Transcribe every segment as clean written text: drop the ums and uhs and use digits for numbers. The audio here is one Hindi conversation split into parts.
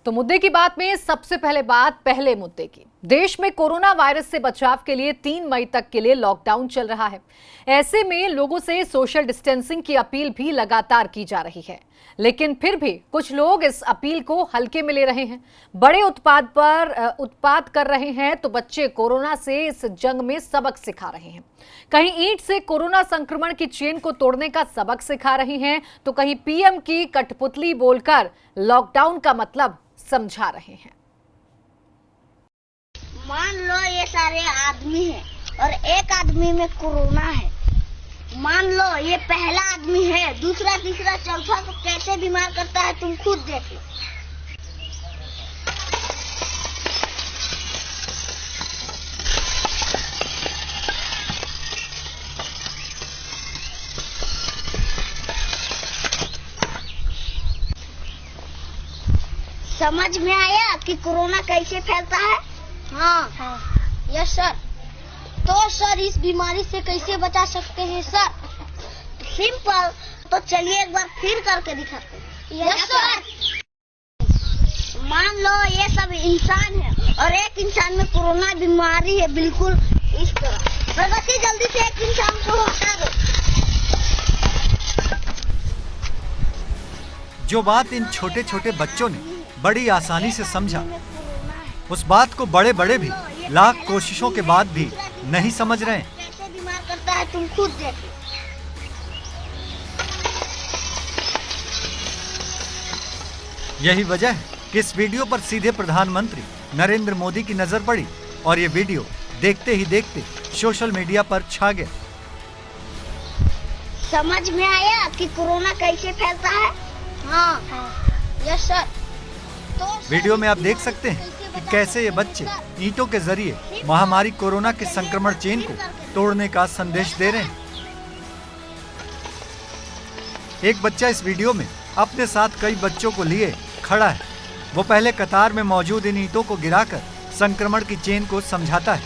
तो मुद्दे की बात में सबसे पहले बात पहले मुद्दे की। देश में कोरोना वायरस से बचाव के लिए 3 मई तक के लिए लॉकडाउन चल रहा है। ऐसे में लोगों से सोशल डिस्टेंसिंग की अपील भी लगातार की जा रही है, लेकिन फिर भी कुछ लोग इस अपील को हल्के में ले रहे हैं, बड़े उत्पात कर रहे हैं, तो बच्चे कोरोना से इस जंग में सबक सिखा रहे हैं। कहीं ईंट से कोरोना संक्रमण की चेन को तोड़ने का सबक सिखा रहे हैं, तो कहीं पीएम की कठपुतली बोलकर लॉकडाउन का मतलब समझा रहे हैं। मान लो ये सारे आदमी हैं और एक आदमी में कोरोना है। मान लो ये पहला आदमी है, दूसरा तीसरा चौथा को कैसे बीमार करता है तुम खुद देख लो। समझ में आया कि कोरोना कैसे फैलता है? हाँ। Yes sir. तो सर इस बीमारी से कैसे बचा सकते हैं सर? सिंपल। तो चलिए एक बार फिर करके दिखाते हैं। Yes sir. मान लो ये सब इंसान है और एक इंसान में कोरोना बीमारी है, बिल्कुल इस तरह। प्रगति जल्दी से एक इंसान को हटा दो। जो बात इन छोटे छोटे बच्चों ने बड़ी आसानी से समझा, उस बात को बड़े बड़े भी लाख कोशिशों के बाद भी नहीं समझ रहे हैं। कैसे बीमार करता है तुम खुद देख लो। यही वजह है कि इस वीडियो पर सीधे प्रधानमंत्री नरेंद्र मोदी की नजर पड़ी और ये वीडियो देखते ही देखते सोशल मीडिया पर छा गया। समझ में आया कि कोरोना कैसे फैलता है? हाँ। Yes sir. तो वीडियो में आप देख सकते हैं कि कैसे ये बच्चे ईंटों के जरिए महामारी कोरोना के संक्रमण चेन को तोड़ने का संदेश दे रहे हैं। एक बच्चा इस वीडियो में अपने साथ कई बच्चों को लिए खड़ा है। वो पहले कतार में मौजूद इन ईंटों को गिराकर संक्रमण की चेन को समझाता है।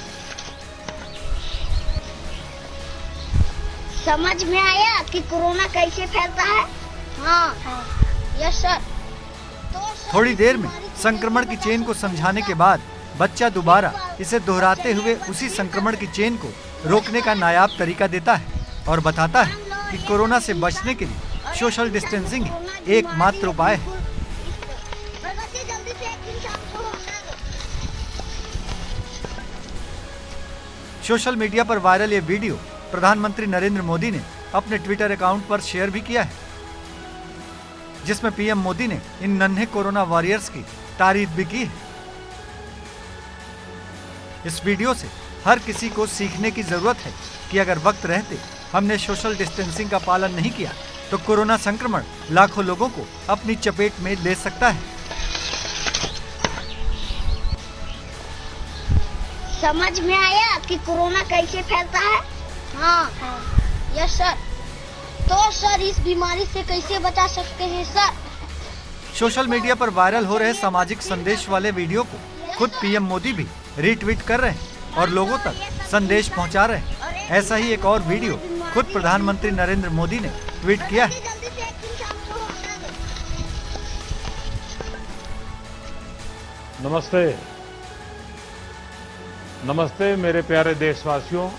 समझ में आया कि कोरोना कैसे फैलता है? हाँ। Yes sir. थोड़ी देर में संक्रमण की चेन को समझाने के बाद बच्चा दोबारा इसे दोहराते हुए उसी संक्रमण की चेन को रोकने का नायाब तरीका देता है और बताता है कि कोरोना से बचने के लिए सोशल डिस्टेंसिंग ही एकमात्र उपाय है। सोशल मीडिया पर वायरल ये वीडियो प्रधानमंत्री नरेंद्र मोदी ने अपने ट्विटर अकाउंट पर शेयर भी किया है, जिसमें पीएम मोदी ने इन नन्हे कोरोना वॉरियर्स की तारीफ भी की है। इस वीडियो से हर किसी को सीखने की जरूरत है कि अगर वक्त रहते हमने सोशल डिस्टेंसिंग का पालन नहीं किया तो कोरोना संक्रमण लाखों लोगों को अपनी चपेट में ले सकता है। समझ में आया कि कोरोना कैसे फैलता है? हाँ। Yes sir. तो सर इस बीमारी से कैसे बचा सकते हैं सर? सोशल मीडिया पर वायरल हो रहे सामाजिक संदेश वाले वीडियो को खुद पीएम मोदी भी रीट्वीट कर रहे हैं और लोगों तक संदेश पहुंचा रहे हैं। ऐसा ही एक और वीडियो खुद प्रधानमंत्री नरेंद्र मोदी ने ट्वीट किया है। नमस्ते मेरे प्यारे देशवासियों।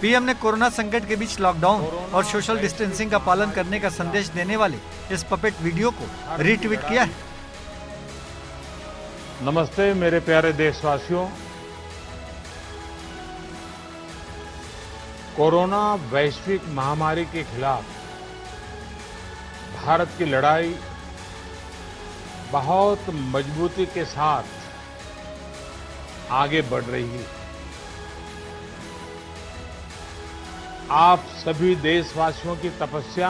पीएम ने कोरोना संकट के बीच लॉकडाउन और सोशल डिस्टेंसिंग का पालन करने का संदेश देने वाले इस पपेट वीडियो को रीट्वीट किया है। नमस्ते मेरे प्यारे देशवासियों। कोरोना वैश्विक महामारी के खिलाफ भारत की लड़ाई बहुत मजबूती के साथ आगे बढ़ रही है। आप सभी देशवासियों की तपस्या,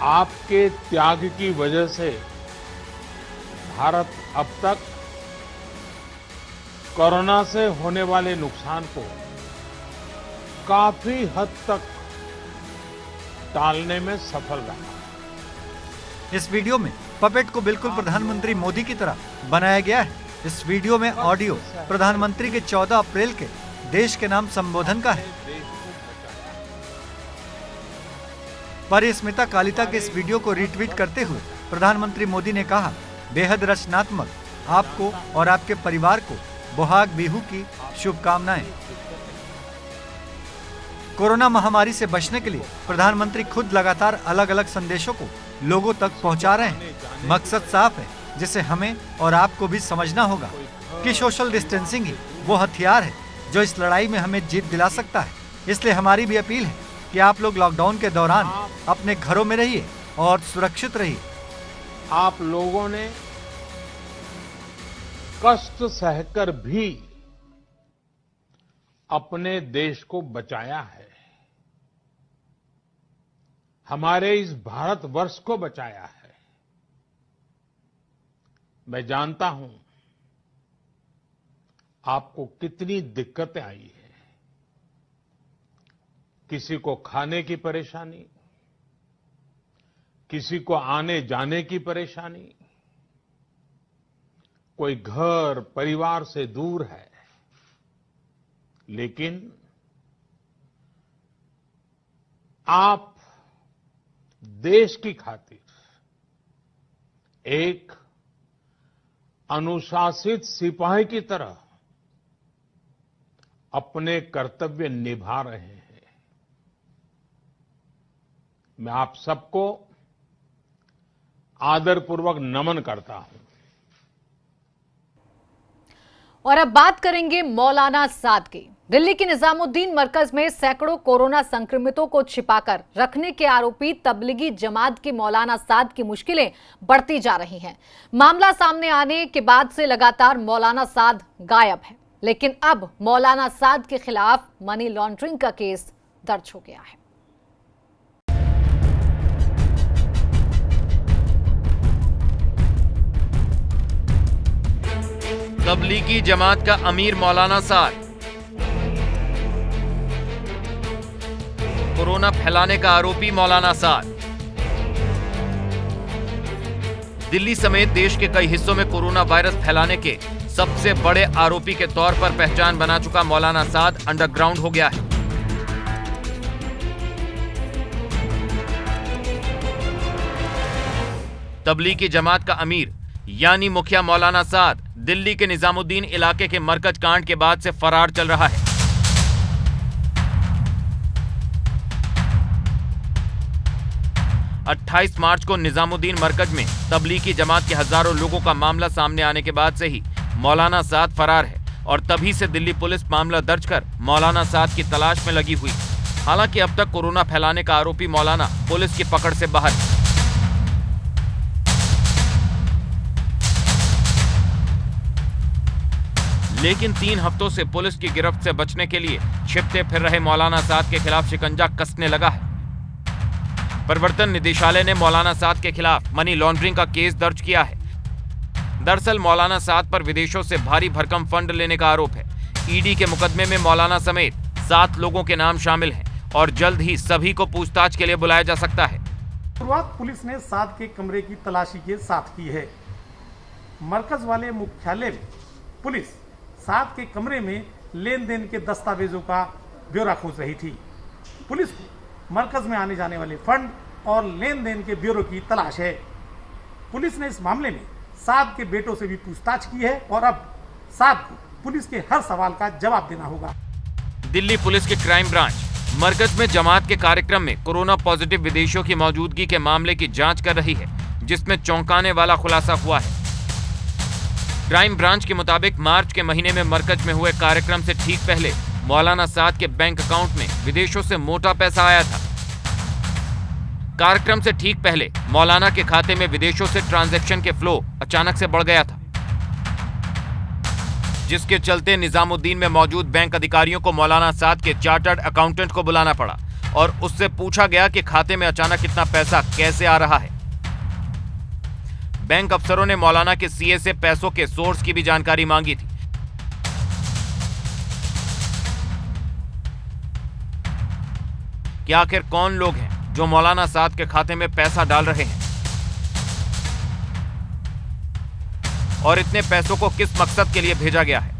आपके त्याग की वजह से भारत अब तक कोरोना से होने वाले नुकसान को काफी हद तक टालने में सफल रहा। इस वीडियो में पपेट को बिल्कुल प्रधानमंत्री मोदी की तरह बनाया गया है। इस वीडियो में ऑडियो प्रधानमंत्री के 14 अप्रैल के देश के नाम संबोधन का है। पर स्मिता कालिता के इस वीडियो को रीट्वीट करते हुए प्रधानमंत्री मोदी ने कहा, बेहद रचनात्मक, आपको और आपके परिवार को बोहाग बिहू की शुभकामनाएं। कोरोना महामारी से बचने के लिए प्रधानमंत्री खुद लगातार अलग अलग संदेशों को लोगों तक पहुंचा रहे हैं। मकसद साफ है, जिसे हमें और आपको भी समझना होगा कि सोशल डिस्टेंसिंग ही वो हथियार है जो इस लड़ाई में हमें जीत दिला सकता है। इसलिए हमारी भी अपील है कि आप लोग लॉकडाउन के दौरान अपने घरों में रहिए और सुरक्षित रहिए। आप लोगों ने कष्ट सहकर भी अपने देश को बचाया है, हमारे इस भारतवर्ष को बचाया है। मैं जानता हूं आपको कितनी दिक्कतें आई है, किसी को खाने की परेशानी, किसी को आने जाने की परेशानी, कोई घर परिवार से दूर है, लेकिन आप देश की खातिर एक अनुशासित सिपाही की तरह अपने कर्तव्य निभा रहे हैं। मैं आप सबको आदरपूर्वक नमन करता हूं। और अब बात करेंगे मौलाना साद की। दिल्ली के निजामुद्दीन मरकज में सैकड़ों कोरोना संक्रमितों को छिपाकर रखने के आरोपी तबलीगी जमात के मौलाना साद की मुश्किलें बढ़ती जा रही हैं। मामला सामने आने के बाद से लगातार मौलाना साद गायब है, लेकिन अब मौलाना साद के खिलाफ मनी लॉन्ड्रिंग का केस दर्ज हो गया है। तबलीगी जमात का अमीर मौलाना साद, कोरोना फैलाने का आरोपी मौलाना साद। दिल्ली समेत देश के कई हिस्सों में कोरोना वायरस फैलाने के सबसे बड़े आरोपी के तौर पर पहचान बना चुका मौलाना साद अंडरग्राउंड हो गया है। तबलीगी जमात का अमीर यानी मुखिया मौलाना साद दिल्ली के निजामुद्दीन इलाके के मरकज कांड के बाद से फरार चल रहा है। अट्ठाईस मार्च को निजामुद्दीन मरकज में तबलीगी जमात के हजारों लोगों का मामला सामने आने के बाद से ही मौलाना साद फरार है और तभी से दिल्ली पुलिस मामला दर्ज कर मौलाना साद की तलाश में लगी हुई। हालांकि अब तक कोरोना फैलाने का आरोपी मौलाना पुलिस की पकड़ से बाहर है। लेकिन 3 हफ्तों से पुलिस की गिरफ्त से बचने के लिए छिपते फिर रहे मौलाना साद के खिलाफ शिकंजा कसने लगा है। प्रवर्तन निदेशालय ने मौलाना साद के खिलाफ मनी लॉन्ड्रिंग का केस दर्ज किया है। दरअसल मौलाना साद पर विदेशों से भारी भरकम फंड लेने का आरोप है। ईडी के मुकदमे में मौलाना समेत 7 लोगों के नाम शामिल हैं और जल्द ही सभी को पूछताछ के लिए बुलाया जा सकता है। शुरुआत पुलिस ने साद के कमरे की तलाशी के साथ की है। मरकज वाले मुख्यालय में पुलिस साद के कमरे में लेन देन के दस्तावेजों का ब्यौरा खोज रही थी। पुलिस को मरकज में आने जाने वाले फंड और लेन देन के ब्यौरे की तलाश है। पुलिस ने इस मामले में साद के बेटों से भी पूछताछ की है और अब साद को पुलिस के हर सवाल का जवाब देना होगा। दिल्ली पुलिस की क्राइम ब्रांच मरकज में जमात के कार्यक्रम में कोरोना पॉजिटिव विदेशियों की मौजूदगी के मामले की जांच कर रही है, जिसमें चौंकाने वाला खुलासा हुआ है। क्राइम ब्रांच के मुताबिक मार्च के महीने में मरकज में हुए कार्यक्रम से ठीक पहले मौलाना साद के बैंक अकाउंट में विदेशों से मोटा पैसा आया था। कार्यक्रम से ठीक पहले मौलाना के खाते में विदेशों से ट्रांजैक्शन के फ्लो अचानक से बढ़ गया था, जिसके चलते निजामुद्दीन में मौजूद बैंक अधिकारियों को मौलाना साद के चार्टर्ड अकाउंटेंट को बुलाना पड़ा और उससे पूछा गया कि खाते में अचानक इतना पैसा कैसे आ रहा है। बैंक अफसरों ने मौलाना के सीए से पैसों के सोर्स की भी जानकारी मांगी थी। कि आखिर कौन लोग हैं जो मौलाना साद के खाते में पैसा डाल रहे हैं और इतने पैसों को किस मकसद के लिए भेजा गया है।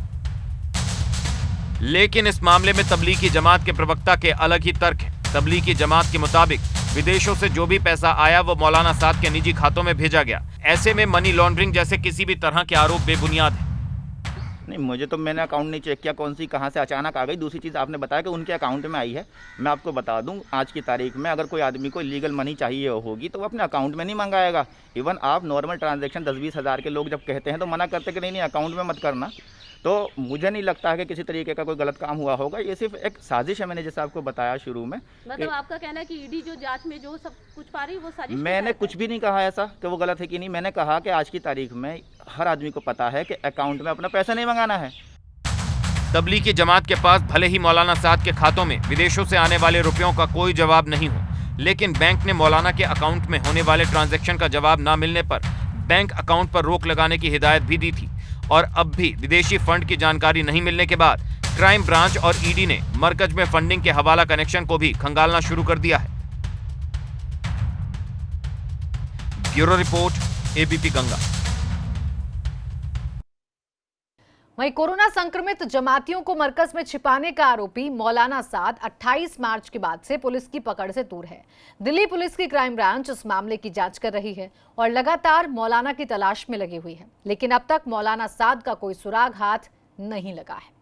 लेकिन इस मामले में तबलीगी जमात के प्रवक्ता के अलग ही तर्क है। तबलीगी जमात के मुताबिक विदेशों से जो भी पैसा आया वो मौलाना साद के निजी खातों में भेजा गया। ऐसे में मनी लॉन्ड्रिंग जैसे किसी भी तरह के आरोप बेबुनियाद है। नहीं, मुझे तो मैंने अकाउंट नहीं चेक किया कौन सी कहाँ से अचानक आ गई। दूसरी चीज़ आपने बताया कि उनके अकाउंट में आई है। मैं आपको बता दूं, आज की तारीख में अगर कोई आदमी को इलीगल मनी चाहिए होगी तो वो अपने अकाउंट में नहीं मंगाएगा। इवन आप नॉर्मल ट्रांजैक्शन 10-20 हज़ार के लोग जब कहते हैं तो मना करते कि नहीं अकाउंट में मत करना। तो मुझे नहीं लगता है कि किसी तरीके का कोई गलत काम हुआ होगा। ये सिर्फ एक साजिश है, मैंने जैसे आपको बताया शुरू में। मतलब आपका कहना है कि ईडी जो जांच में जो सब कुछ पा रही है वो साजिश? मैंने कुछ भी नहीं कहा ऐसा कि वो गलत है कि नहीं। मैंने कहा कि आज की तारीख में हर आदमी को पता है कि अकाउंट में अपना पैसा नहीं मंगाना है। तबलीगी जमात के पास भले ही मौलाना साद के खातों में विदेशों से आने वाले रुपयों का कोई जवाब नहीं हो, लेकिन बैंक ने मौलाना के अकाउंट में होने वाले ट्रांजैक्शन का जवाब न मिलने पर बैंक अकाउंट पर रोक लगाने की हिदायत भी दी थी। और अब भी विदेशी फंड की जानकारी नहीं मिलने के बाद क्राइम ब्रांच और ईडी ने मरकज में फंडिंग के हवाला कनेक्शन को भी खंगालना शुरू कर दिया है। Bureau report, ABP Ganga. वहीं कोरोना संक्रमित जमातियों को मरकज में छिपाने का आरोपी मौलाना साद 28 मार्च के बाद से पुलिस की पकड़ से दूर है। दिल्ली पुलिस की क्राइम ब्रांच इस मामले की जांच कर रही है और लगातार मौलाना की तलाश में लगी हुई है, लेकिन अब तक मौलाना साद का कोई सुराग हाथ नहीं लगा है।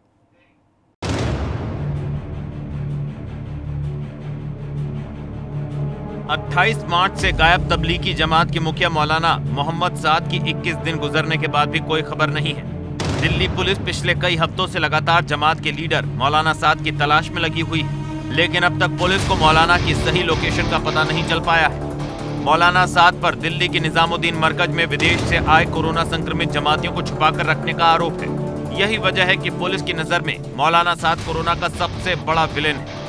अट्ठाईस मार्च से गायब तबलीगी जमात के मुखिया मौलाना मोहम्मद साद की 21 दिन गुजरने के बाद भी कोई खबर नहीं है। दिल्ली पुलिस पिछले कई हफ्तों से लगातार जमात के लीडर मौलाना साद की तलाश में लगी हुई है, लेकिन अब तक पुलिस को मौलाना की सही लोकेशन का पता नहीं चल पाया है। मौलाना साद पर दिल्ली के निजामुद्दीन मरकज में विदेश से आए कोरोना संक्रमित जमातियों को छुपाकर रखने का आरोप है। यही वजह है कि पुलिस की नजर में मौलाना साद कोरोना का सबसे बड़ा विलेन है।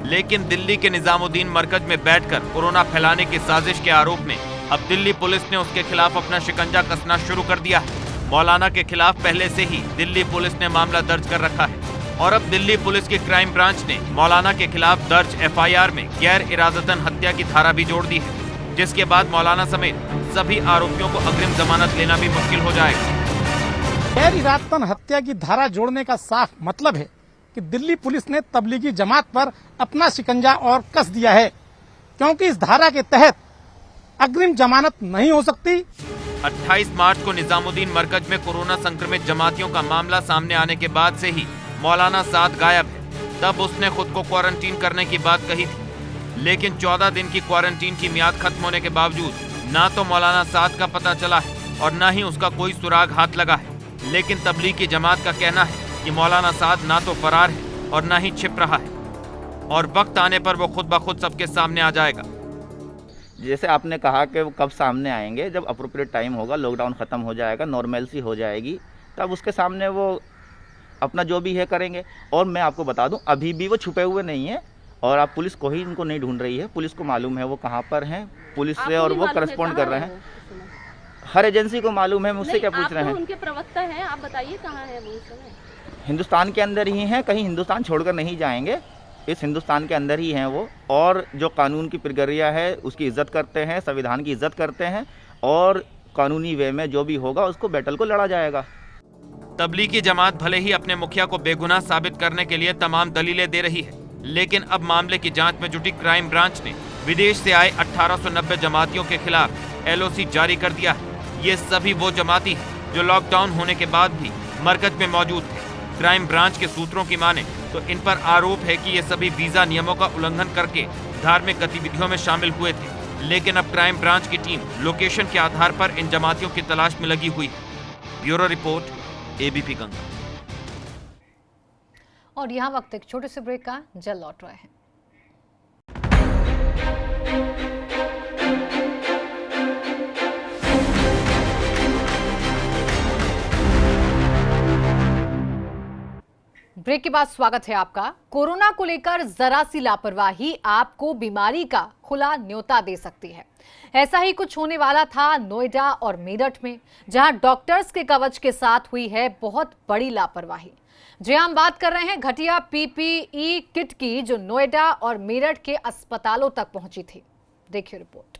लेकिन दिल्ली के निजामुद्दीन मरकज में बैठकर कोरोना फैलाने की साजिश के आरोप में अब दिल्ली पुलिस ने उसके खिलाफ अपना शिकंजा कसना शुरू कर दिया है। मौलाना के खिलाफ पहले से ही दिल्ली पुलिस ने मामला दर्ज कर रखा है और अब दिल्ली पुलिस की क्राइम ब्रांच ने मौलाना के खिलाफ दर्ज एफआईआर में गैर इरादतन हत्या की धारा भी जोड़ दी है, जिसके बाद मौलाना समेत सभी आरोपियों को अग्रिम जमानत लेना भी मुश्किल हो जाएगा। गैर इरादतन हत्या की धारा जोड़ने का साफ मतलब है कि दिल्ली पुलिस ने तबलीगी जमात पर अपना शिकंजा और कस दिया है, क्योंकि इस धारा के तहत अग्रिम जमानत नहीं हो सकती। 28 मार्च को निजामुद्दीन मरकज में कोरोना संक्रमित जमातियों का मामला सामने आने के बाद से ही मौलाना साद गायब है। तब उसने खुद को क्वारंटीन करने की बात कही थी, लेकिन 14 दिन की क्वारंटीन की मियाद खत्म होने के बावजूद ना तो मौलाना साद का पता चला है और न ही उसका कोई सुराग हाथ लगा है। लेकिन तबलीगी जमात का कहना है कि मौलाना साद ना तो फरार है और न ही छिप रहा है और वक्त आने पर वो खुद ब खुद सबके सामने आ जाएगा। जैसे आपने कहा कि वो कब सामने आएंगे, जब अप्रोप्रिएट टाइम होगा, लॉकडाउन ख़त्म हो जाएगा, नॉर्मलसी हो जाएगी, तब उसके सामने वो अपना जो भी है करेंगे। और मैं आपको बता दूं, अभी भी वो छुपे हुए नहीं है और आप पुलिस को ही उनको नहीं ढूंढ रही है। पुलिस को मालूम है वो कहाँ पर हैं, पुलिस से और वो करस्पॉन्ड कर रहे हैं। हर एजेंसी को मालूम है, मुझसे क्या पूछ रहे हैं? उनके प्रवक्ता हैं, आप बताइए कहाँ है वो इस समय? हिंदुस्तान के अंदर ही हैं, कहीं हिंदुस्तान छोड़कर नहीं जाएंगे, इस हिंदुस्तान के अंदर ही हैं वो। और जो कानून की प्रक्रिया है उसकी इज्जत करते हैं, संविधान की इज्जत करते हैं और कानूनी वे में जो भी होगा उसको बैटल को लड़ा जाएगा। तबलीगी जमात भले ही अपने मुखिया को बेगुनाह साबित करने के लिए तमाम दलीलें दे रही है, लेकिन अब मामले की जांच में जुटी क्राइम ब्रांच ने विदेश से आए 1890 जमातियों के खिलाफ एलओसी जारी कर दिया है। ये सभी वो जमाती हैं जो लॉकडाउन होने के बाद भी मरकज में मौजूद थे। क्राइम ब्रांच के सूत्रों की माने तो इन पर आरोप है कि ये सभी वीजा नियमों का उल्लंघन करके धार्मिक गतिविधियों में शामिल हुए थे। लेकिन अब क्राइम ब्रांच की टीम लोकेशन के आधार पर इन जमातियों की तलाश में लगी हुई है। Bureau report, ABP Ganga. और यहाँ वक्त एक छोटे से ब्रेक का, जल्द लौट रहे हैं। ब्रेक के बाद स्वागत है आपका। कोरोना को लेकर जरा सी लापरवाही आपको बीमारी का खुला न्योता दे सकती है। ऐसा ही कुछ होने वाला था नोएडा और मेरठ में, जहां डॉक्टर्स के कवच के साथ हुई है बहुत बड़ी लापरवाही। जी हम बात कर रहे हैं घटिया पीपीई किट की, जो नोएडा और मेरठ के अस्पतालों तक पहुंची थी। देखिए रिपोर्ट।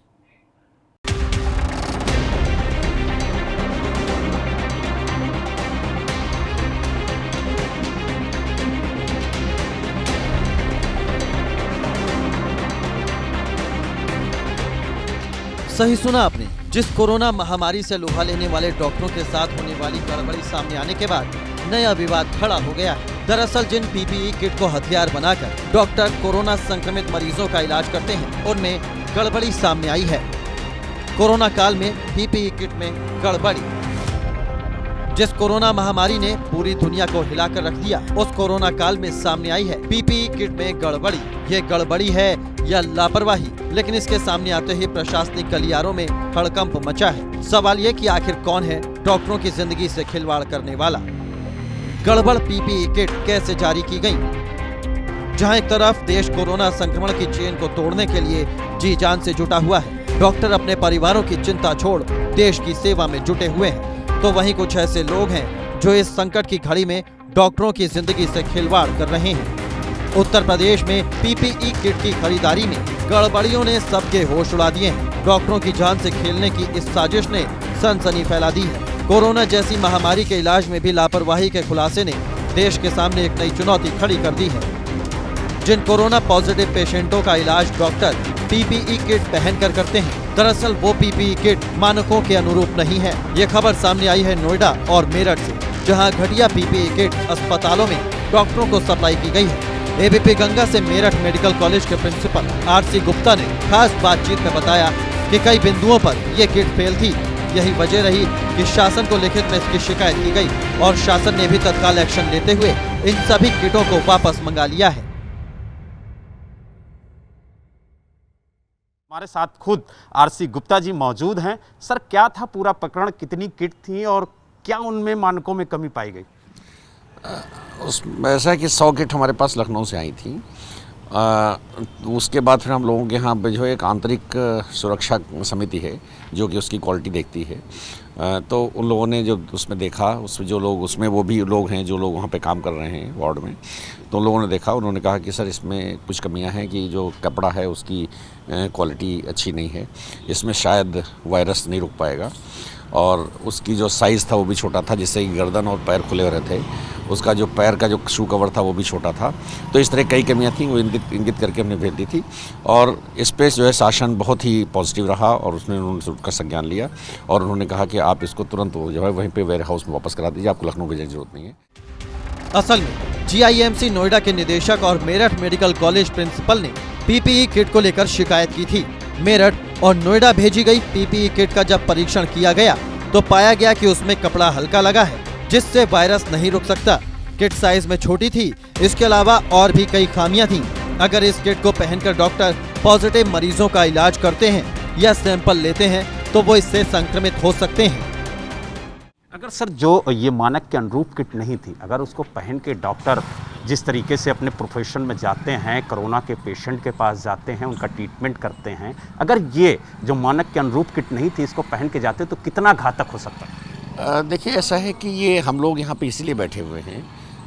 सही सुना आपने, जिस कोरोना महामारी से लोहा लेने वाले डॉक्टरों के साथ होने वाली गड़बड़ी सामने आने के बाद नया विवाद खड़ा हो गया है। दरअसल जिन पीपीई किट को हथियार बनाकर डॉक्टर कोरोना संक्रमित मरीजों का इलाज करते हैं, उनमें गड़बड़ी सामने आई है। कोरोना काल में पीपीई किट में गड़बड़ी। जिस कोरोना महामारी ने पूरी दुनिया को हिलाकर रख दिया, उस कोरोना काल में सामने आई है पीपीई किट में गड़बड़ी। ये गड़बड़ी है या लापरवाही, लेकिन इसके सामने आते ही प्रशासनिक गलियारों में हड़कंप मचा है। सवाल ये कि आखिर कौन है डॉक्टरों की जिंदगी से खिलवाड़ करने वाला। गड़बड़ पीपीई किट कैसे जारी की गई? जहां एक तरफ देश कोरोना संक्रमण की चेन को तोड़ने के लिए जी जान से जुटा हुआ है, डॉक्टर अपने परिवारों की चिंता छोड़ देश की सेवा में जुटे हुए हैं, तो वहीं कुछ ऐसे लोग हैं जो इस संकट की घड़ी में डॉक्टरों की जिंदगी से खिलवाड़ कर रहे हैं। उत्तर प्रदेश में पीपीई किट की खरीदारी में गड़बड़ियों ने सबके होश उड़ा दिए हैं। डॉक्टरों की जान से खेलने की इस साजिश ने सनसनी फैला दी है। कोरोना जैसी महामारी के इलाज में भी लापरवाही के खुलासे ने देश के सामने एक नई चुनौती खड़ी कर दी है। जिन कोरोना पॉजिटिव पेशेंटों का इलाज डॉक्टर पीपीई किट पहनकर करते हैं, दरअसल वो पीपीई किट मानकों के अनुरूप नहीं है। ये खबर सामने आई है नोएडा और मेरठ से, जहां घटिया पीपीई किट अस्पतालों में डॉक्टरों को सप्लाई की गई है। एबीपी गंगा से मेरठ मेडिकल कॉलेज के प्रिंसिपल आरसी गुप्ता ने खास बातचीत में बताया कि कई बिंदुओं पर ये किट फेल थी। यही वजह रही कि शासन को लिखित में इसकी शिकायत की गई और शासन ने भी तत्काल एक्शन लेते हुए इन सभी किटों को वापस मंगा लिया है। हमारे साथ खुद आरसी गुप्ता जी मौजूद हैं। सर, क्या था पूरा प्रकरण, कितनी किट थी और क्या उनमें मानकों में कमी पाई गई? ऐसा है कि 100 किट हमारे पास लखनऊ से आई थी। उसके बाद फिर हम लोगों के यहाँ पे जो एक आंतरिक सुरक्षा समिति है जो कि उसकी क्वालिटी देखती है, तो उन लोगों ने जो उसमें देखा, उसमें जो लोग उसमें वो भी लोग हैं जो लोग वहाँ पे काम कर रहे हैं वार्ड में, तो उन लोगों ने देखा, उन्होंने कहा कि सर इसमें कुछ कमियां हैं कि जो कपड़ा है उसकी क्वालिटी अच्छी नहीं है, इसमें शायद वायरस नहीं रुक पाएगा, और उसकी जो साइज़ था वो भी छोटा था, जिससे कि गर्दन और पैर खुले हो रहे थे। उसका जो पैर का जो शू कवर था वो भी छोटा था। तो इस तरह कई कमियां थी, वो इंगित करके हमने भेज दी थी। और इस पे जो है शासन बहुत ही पॉजिटिव रहा और उसने उनका संज्ञान लिया और उन्होंने कहा कि आप इसको तुरंत जो है वहीं पे वेयर हाउस में वापस करा दीजिए, आपको लखनऊ भेजने की जरूरत नहीं है। असल में जीआईएमसी नोएडा के निदेशक और मेरठ मेडिकल कॉलेज प्रिंसिपल ने पीपीई किट को लेकर शिकायत की थी। मेरठ और नोएडा भेजी गई पीपीई किट का जब परीक्षण किया गया तो पाया गया कि उसमें कपड़ा हल्का लगा है, जिससे वायरस नहीं रुक सकता। किट साइज में छोटी थी। इसके अलावा और भी कई खामियां थीं। अगर इस किट को पहनकर डॉक्टर पॉजिटिव मरीजों का इलाज करते हैं या सैंपल लेते हैं तो वो इससे संक्रमित हो सकते हैं। अगर सर जो ये मानक के अनुरूप किट नहीं थी, अगर उसको पहन के डॉक्टर जिस तरीके से अपने प्रोफेशन में जाते हैं, कोरोना के पेशेंट के पास जाते हैं, उनका ट्रीटमेंट करते हैं, अगर ये जो मानक के अनुरूप किट नहीं थी इसको पहन के जाते तो कितना घातक हो सकता है? देखिए, ऐसा है कि ये हम लोग यहाँ पे इसीलिए बैठे हुए हैं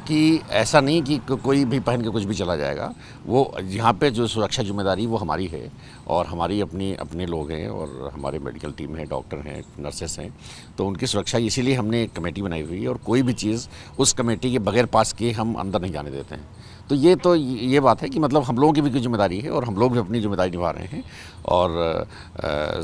कि ऐसा नहीं कि कोई भी पहन के कुछ भी चला जाएगा। वो यहाँ पे जो सुरक्षा जिम्मेदारी वो हमारी है और हमारी अपने लोग हैं और हमारे मेडिकल टीम है, डॉक्टर हैं, नर्सेस हैं, तो उनकी सुरक्षा इसीलिए हमने एक कमेटी बनाई हुई है और कोई भी चीज़ उस कमेटी के बगैर पास किए हम अंदर नहीं जाने देते हैं। तो ये बात है कि मतलब हम लोगों की भी कोई जिम्मेदारी है और हम लोग भी अपनी जिम्मेदारी निभा रहे हैं। और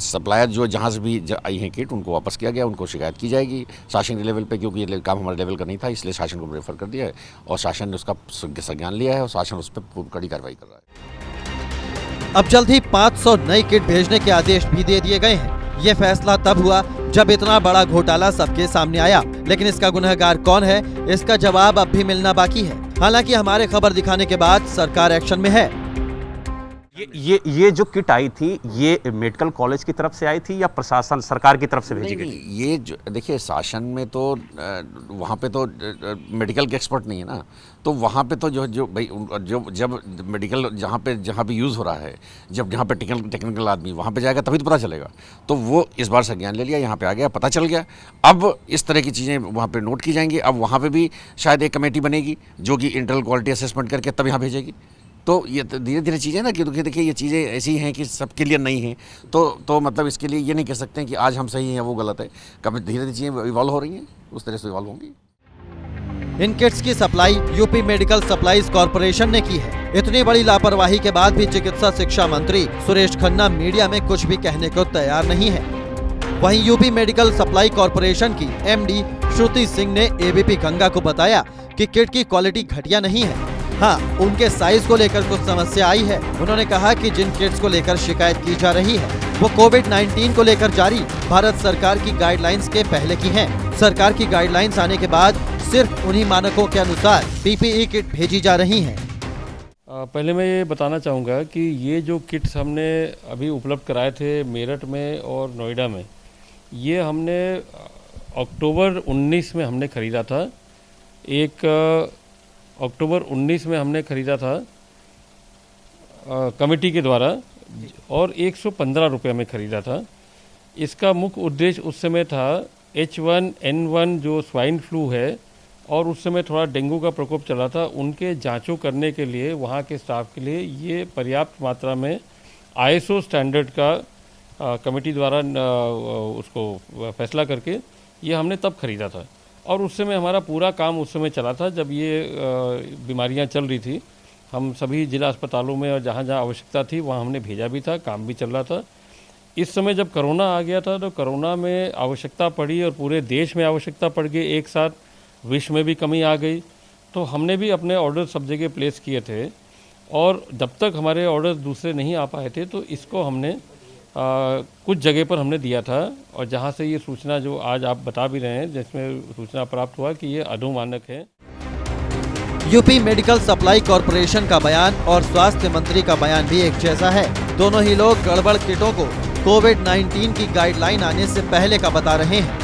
सप्लायर जो जहाँ से भी आई हैं किट उनको वापस किया गया, उनको शिकायत की जाएगी शासन के लेवल पे, क्योंकि ये काम हमारे लेवल का नहीं था, इसलिए शासन को रेफर कर दिया है और शासन ने उसका संज्ञान लिया है और शासन उस पर कड़ी कार्रवाई कर रहा है। अब जल्द ही 500 नई किट भेजने के आदेश भी दे दिए गए हैं। ये फैसला तब हुआ जब इतना बड़ा घोटाला सबके सामने आया, लेकिन इसका गुनहगार कौन है, इसका जवाब अब भी मिलना बाकी है। हालांकि हमारे खबर दिखाने के बाद सरकार एक्शन में है। ये जो किट आई थी ये मेडिकल कॉलेज की तरफ से आई थी या प्रशासन सरकार की तरफ से भेजी गई? ये जो देखिए, शासन में तो वहाँ पे तो मेडिकल के एक्सपर्ट नहीं है ना, तो वहाँ पे तो जो भाई जब मेडिकल जहाँ पे यूज़ हो रहा है, जब जहाँ पे टेक्निकल आदमी वहाँ पे जाएगा तभी तो पता चलेगा। तो वो इस बार संज्ञान ले लिया, यहाँ पे आ गया, पता चल गया। अब इस तरह की चीज़ें वहाँ पे नोट की जाएंगी। अब वहाँ पे भी शायद एक कमेटी बनेगी जो कि इंटरनल क्वालिटी असेसमेंट करके तब यहाँ भेजेगी। तो ये धीरे धीरे चीज़ें ना कि देखिए ये चीज़ें ऐसी हैं कि सबके लिए नहीं हैं, तो मतलब इसके लिए ये नहीं कह सकते हैं कि आज हम सही हैं वो गलत है। कभी धीरे धीरे चीज़ें इवॉल्व हो रही हैं, उस तरह से इवॉल्व होंगी। इन किट्स की supply UP medical supplies corporation ने की है। इतनी बड़ी लापरवाही के बाद भी चिकित्सा शिक्षा मंत्री सुरेश खन्ना मीडिया में कुछ भी कहने को तैयार नहीं है। वहीं यूपी मेडिकल सप्लाई कॉरपोरेशन की एमडी श्रुति सिंह ने एबीपी गंगा को बताया कि किट की क्वालिटी घटिया नहीं है। हाँ, उनके साइज को लेकर कुछ समस्या आई है। उन्होंने कहा कि जिन किट्स को लेकर शिकायत की जा रही है वो कोविड-19 को लेकर जारी भारत सरकार की गाइडलाइंस के पहले की हैं। सरकार की गाइडलाइंस आने के बाद सिर्फ उन्हीं मानकों के अनुसार पीपीई किट भेजी जा रही हैं। पहले मैं ये बताना चाहूँगा कि ये जो किट्स हमने अभी उपलब्ध कराए थे मेरठ में और नोएडा में, ये हमने अक्टूबर 19 में हमने ख़रीदा था। अक्टूबर 19 में हमने ख़रीदा था कमेटी के द्वारा और 115 रुपये में ख़रीदा था। इसका मुख्य उद्देश्य उस समय था H1N1 जो स्वाइन फ्लू है और उस समय थोड़ा डेंगू का प्रकोप चला था, उनके जांचों करने के लिए वहाँ के स्टाफ के लिए ये पर्याप्त मात्रा में ISO स्टैंडर्ड का कमेटी द्वारा उसको फैसला करके ये हमने तब ख़रीदा था। और उस समय हमारा पूरा काम उस समय चला था जब ये बीमारियां चल रही थी। हम सभी जिला अस्पतालों में और जहां जहां आवश्यकता थी वहां हमने भेजा भी था, काम भी चल रहा था। इस समय जब कोरोना आ गया था तो कोरोना में आवश्यकता पड़ी और पूरे देश में आवश्यकता पड़ गई, एक साथ विश्व में भी कमी आ गई, तो हमने भी अपने ऑर्डर सब जगह प्लेस किए थे। और जब तक हमारे ऑर्डर दूसरे नहीं आ पाए थे तो इसको हमने कुछ जगह पर हमने दिया था। और जहां से ये सूचना जो आज आप बता भी रहे हैं, जिसमें सूचना प्राप्त हुआ कि ये अधोमानक है। यूपी मेडिकल सप्लाई कॉरपोरेशन का बयान और स्वास्थ्य मंत्री का बयान भी एक जैसा है। दोनों ही लोग गड़बड़ किटों को कोविड-19 की गाइडलाइन आने से पहले का बता रहे हैं।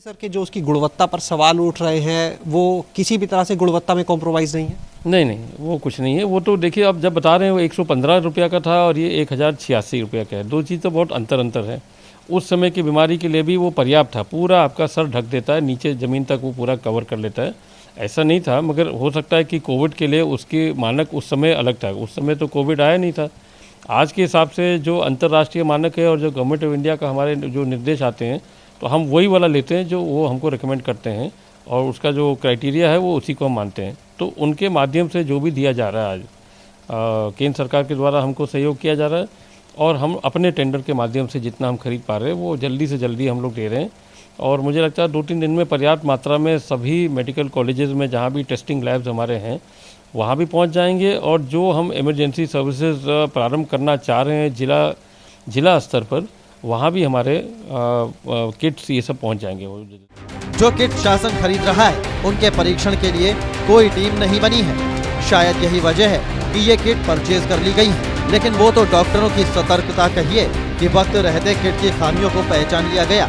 सर के जो उसकी गुणवत्ता पर सवाल उठ रहे हैं, वो किसी भी तरह से गुणवत्ता में कॉम्प्रोमाइज़ नहीं है? नहीं, वो कुछ नहीं है। वो तो देखिए आप जब बता रहे हैं वो 115 रुपया का था और ये 1086 रुपया का है। दो चीज़ तो बहुत अंतर है। उस समय की बीमारी के लिए भी वो पर्याप्त था, पूरा आपका सर ढक देता है, नीचे ज़मीन तक वो पूरा कवर कर लेता है। ऐसा नहीं था, मगर हो सकता है कि कोविड के लिए उसकी मानक उस समय अलग था। उस समय तो कोविड आया नहीं था। आज के हिसाब से जो अंतर्राष्ट्रीय मानक है और जो गवर्नमेंट ऑफ इंडिया का हमारे जो निर्देश आते हैं तो हम वही वाला लेते हैं जो वो हमको रिकमेंड करते हैं और उसका जो क्राइटेरिया है वो उसी को हम मानते हैं। तो उनके माध्यम से जो भी दिया जा रहा है आज केंद्र सरकार के द्वारा हमको सहयोग किया जा रहा है और हम अपने टेंडर के माध्यम से जितना हम खरीद पा रहे हैं वो जल्दी से जल्दी हम लोग दे रहे हैं। और मुझे लगता है 2-3 दिन में पर्याप्त मात्रा में सभी मेडिकल कॉलेजेस में जहाँ भी टेस्टिंग लैब्स हमारे हैं वहाँ भी पहुँच जाएंगे। और जो हम इमरजेंसी सर्विसेज प्रारंभ करना चाह रहे हैं जिला स्तर पर, वहाँ भी हमारे किट्स ये सब पहुँच जाएंगे। जो किट शासन खरीद रहा है उनके परीक्षण के लिए कोई टीम नहीं बनी है। शायद यही वजह है कि ये किट परचेज कर ली गई है। लेकिन वो तो डॉक्टरों की सतर्कता कहिए कि वक्त रहते किट की खामियों को पहचान लिया गया।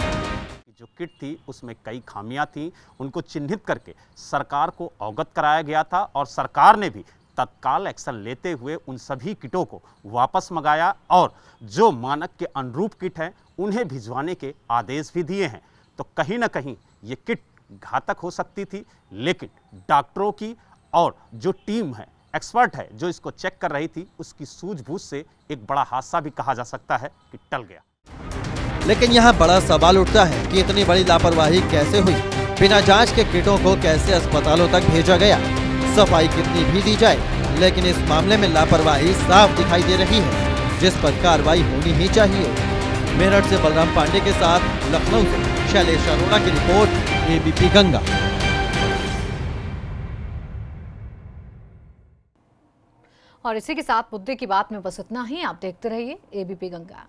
जो किट थी उसमें कई खामियां थी, उनको चिन्हित करके सरकार को अवगत कराया गया था और सरकार ने भी तत्काल एक्शन लेते हुए उन सभी किटों को वापस मंगाया और जो मानक के अनुरूप किट हैं उन्हें भिजवाने के आदेश भी दिए हैं। तो कहीं ना कहीं ये किट घातक हो सकती थी, लेकिन डॉक्टरों की और जो टीम है, एक्सपर्ट है, जो इसको चेक कर रही थी, उसकी सूझबूझ से एक बड़ा हादसा भी कहा जा सकता है कि टल गया। लेकिन यहाँ बड़ा सवाल उठता है कि इतनी बड़ी लापरवाही कैसे हुई? बिना जांच के किटों को कैसे अस्पतालों तक भेजा गया? सफाई कितनी भी दी जाए, लेकिन इस मामले में लापरवाही साफ दिखाई दे रही है, जिस पर कार्रवाई होनी ही चाहिए। मेरठ से बलराम पांडे के साथ लखनऊ से शैलेश अरोड़ा की रिपोर्ट, एबीपी गंगा। और इसी के साथ मुद्दे की बात में बस इतना ही। आप देखते रहिए एबीपी गंगा।